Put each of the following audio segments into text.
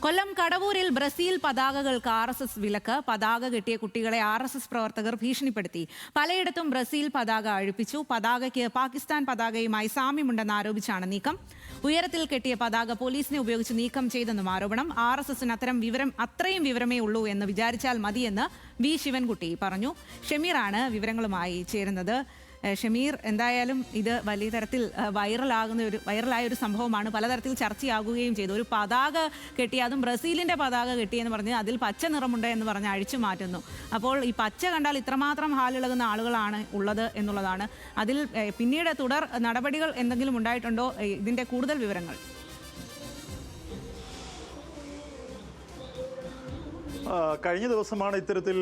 കൊല്ലം കടവൂരിൽ Brazil പതാകകൾക്ക് RSS വിലക്ക്. പതാക കെട്ടിയ കുട്ടികളെ RSS പ്രവർത്തകർ ഭീഷണിപ്പെടുത്തി. പലയിടത്തും ബ്രസീൽ പതാക അഴിപ്പിച്ചു. പതാകയ്ക്ക് പാകിസ്ഥാൻ പതാകയുമായി സാമ്യമുണ്ടെന്ന് ആരോപിച്ചാണ് നീക്കം. ഉയരത്തിൽ കെട്ടിയ പതാക പോലീസിനെ ഉപയോഗിച്ച് നീക്കം ചെയ്തെന്നും ആരോപണം. RSSന് അത്രയും വിവരമേ ഉള്ളൂ എന്ന് വിചാരിച്ചാൽ മതിയെന്ന് വി ശിവൻകുട്ടി പറഞ്ഞു. ഷമീറാണ് വിവരങ്ങളുമായി ചേരുന്നത്. ഷമീർ, എന്തായാലും ഇത് വലിയ തരത്തിൽ വൈറലായ ഒരു സംഭവമാണ്. പലതരത്തിൽ ചർച്ചയാകുകയും ചെയ്തു. ഒരു പതാക കെട്ടി, അതും ബ്രസീലിന്റെ പതാക കെട്ടിയെന്ന് പറഞ്ഞ് അതിൽ പച്ച നിറമുണ്ട് എന്ന് പറഞ്ഞ് അഴിച്ചു മാറ്റുന്നു. അപ്പോൾ ഈ പച്ച കണ്ടാൽ ഇത്രമാത്രം ഹാലിളകുന്ന ആളുകളാണ് ഉള്ളത് എന്നുള്ളതാണ്. അതിൽ പിന്നീട് തുടർ നടപടികൾ എന്തെങ്കിലും ഉണ്ടായിട്ടുണ്ടോ? ഇതിന്റെ കൂടുതൽ വിവരങ്ങൾ. കഴിഞ്ഞ ദിവസമാണ് ഇത്തരത്തിൽ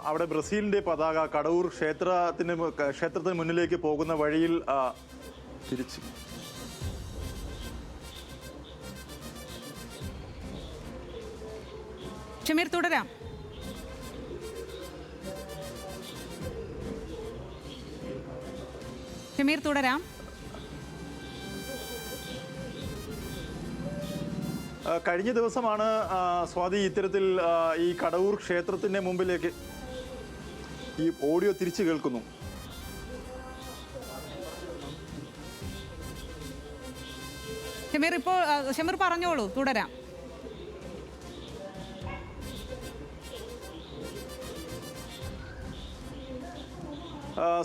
അവിടെ ബ്രസീലിന്റെ പതാക കടവൂർ ക്ഷേത്രത്തിന് മുന്നിലേക്ക് പോകുന്ന വഴിയിൽ തിരിച്ച് ഷമീർ തുടരാം. കഴിഞ്ഞ ദിവസമാണ് സ്വാതി ഇത്തരത്തിൽ ഈ കടവൂർ ക്ഷേത്രത്തിന്റെ മുമ്പിലേക്ക് ഈ ഓഡിയോ തിരിച്ചു കേൾക്കുന്നു. ഷമീർ പറഞ്ഞോളൂ, തുടരാം.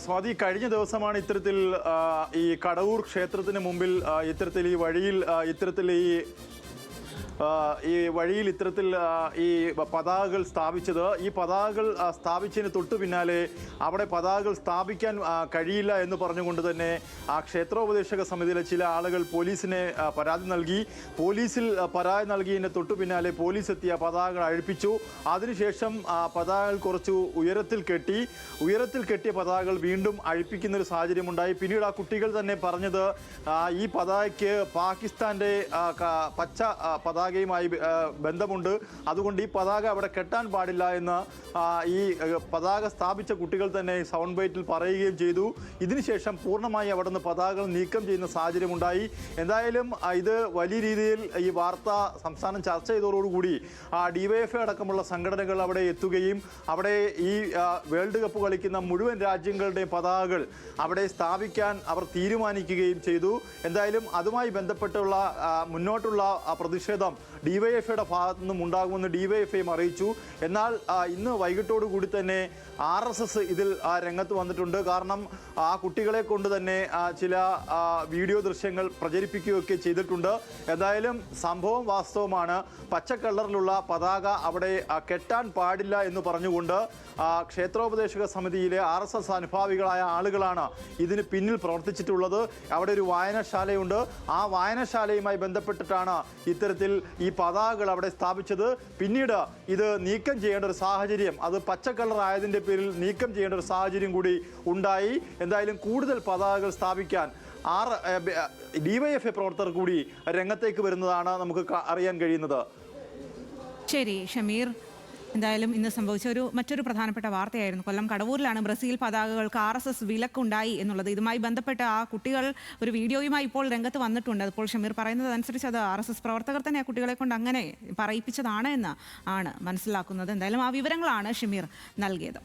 സ്വാതി, കഴിഞ്ഞ ദിവസമാണ് ഇത്തരത്തിൽ ഈ കടവൂർ ക്ഷേത്രത്തിന് മുമ്പിൽ ഇത്തരത്തിൽ ഈ വഴിയിൽ ഇത്തരത്തിൽ ഈ പതാകകൾ സ്ഥാപിച്ചത്. ഈ പതാകകൾ സ്ഥാപിച്ചതിന് തൊട്ടു പിന്നാലെ അവിടെ പതാകകൾ സ്ഥാപിക്കാൻ കഴിയില്ല എന്ന് പറഞ്ഞുകൊണ്ട് തന്നെ ആ ക്ഷേത്രോപദേശക സമിതിയിലെ ചില ആളുകൾ പോലീസിനെ പരാതി നൽകി. പോലീസിൽ പരാതി നൽകിയതിന് തൊട്ടു പിന്നാലെ പോലീസ് എത്തിയ പതാകകൾ അഴിപ്പിച്ചു. അതിനുശേഷം പതാകകൾ കുറച്ച് ഉയരത്തിൽ കെട്ടിയ പതാകകൾ വീണ്ടും അഴിപ്പിക്കുന്ന ഒരു സാഹചര്യമുണ്ടായി. പിന്നീട് ആ കുട്ടികൾ തന്നെ പറഞ്ഞത് ഈ പതാകയ്ക്ക് പാകിസ്ഥാന്റെ പച്ച പതാകയുമായി ബന്ധമുണ്ട്, അതുകൊണ്ട് ഈ പതാക അവിടെ കെട്ടാൻ പാടില്ല എന്ന് ഈ പതാക സ്ഥാപിച്ച കുട്ടികൾ തന്നെ സൗണ്ട് ബൈറ്റിൽ പറയുകയും ചെയ്തു. ഇതിനുശേഷം പൂർണ്ണമായി അവിടെ നിന്ന് പതാകകൾ നീക്കം ചെയ്യുന്ന സാഹചര്യമുണ്ടായി. എന്തായാലും ഇത് വലിയ രീതിയിൽ ഈ വാർത്ത സംസ്ഥാനം ചർച്ച ചെയ്തതോടുകൂടി DYFI അടക്കമുള്ള സംഘടനകൾ അവിടെ എത്തുകയും അവിടെ ഈ വേൾഡ് കപ്പ് കളിക്കുന്ന മുഴുവൻ രാജ്യങ്ങളുടെയും പതാകകൾ അവിടെ സ്ഥാപിക്കാൻ അവർ തീരുമാനിക്കുകയും ചെയ്തു. എന്തായാലും അതുമായി ബന്ധപ്പെട്ടുള്ള മുന്നോട്ടുള്ള പ്രതിഷേധം DYFIയുടെ ഭാഗത്തു നിന്നും ഉണ്ടാകുമെന്ന് DYFI അറിയിച്ചു. എന്നാൽ ഇന്ന് വൈകിട്ടോടുകൂടി തന്നെ RSS ഇതിൽ രംഗത്ത് വന്നിട്ടുണ്ട്. കാരണം ആ കുട്ടികളെ കൊണ്ട് തന്നെ ചില വീഡിയോ ദൃശ്യങ്ങൾ പ്രചരിപ്പിക്കുകയൊക്കെ ചെയ്തിട്ടുണ്ട്. എന്തായാലും സംഭവം വാസ്തവമാണ്. പച്ച കളറിലുള്ള പതാക അവിടെ കെട്ടാൻ പാടില്ല എന്ന് പറഞ്ഞുകൊണ്ട് ക്ഷേത്രോപദേശക സമിതിയിലെ RSS അനുഭാവികളായ ആളുകളാണ് ഇതിന് പിന്നിൽ പ്രവർത്തിച്ചിട്ടുള്ളത്. അവിടെ ഒരു വായനശാലയുണ്ട്. ആ വായനശാലയുമായി ബന്ധപ്പെട്ടിട്ടാണ് ഇത്തരത്തിൽ ഈ പതാകകൾ അവിടെ സ്ഥാപിച്ചത്. പിന്നീട് ഇത് നീക്കം ചെയ്യേണ്ട ഒരു സാഹചര്യം, അത് പച്ച കളർ ആയതിൻ്റെ പേരിൽ നീക്കം ചെയ്യേണ്ട ഒരു സാഹചര്യം കൂടി ഉണ്ടായി. എന്തായാലും കൂടുതൽ പതാകകൾ സ്ഥാപിക്കാൻ DYFI പ്രവർത്തകർ കൂടി രംഗത്തേക്ക് വരുന്നതാണ് നമുക്ക് അറിയാൻ കഴിയുന്നത്. ശരി ഷമീർ, എന്തായാലും ഇന്ന് സംഭവിച്ച മറ്റൊരു പ്രധാനപ്പെട്ട വാർത്തയായിരുന്നു. കൊല്ലം കടവൂരിലാണ് ബ്രസീൽ പതാകകൾക്ക് RSS വിലക്കുണ്ടായി എന്നുള്ളത്. ഇതുമായി ബന്ധപ്പെട്ട് ആ കുട്ടികൾ ഒരു വീഡിയോയുമായി ഇപ്പോൾ രംഗത്ത് വന്നിട്ടുണ്ട്. അപ്പോൾ ഷമീർ പറയുന്നതനുസരിച്ച് അത് RSS പ്രവർത്തകർ തന്നെ ആ കുട്ടികളെ കൊണ്ട് അങ്ങനെ പറയിപ്പിച്ചതാണ് എന്ന് ആണ് മനസ്സിലാക്കുന്നത്. എന്തായാലും ആ വിവരങ്ങളാണ് ഷമീർ നൽകിയത്.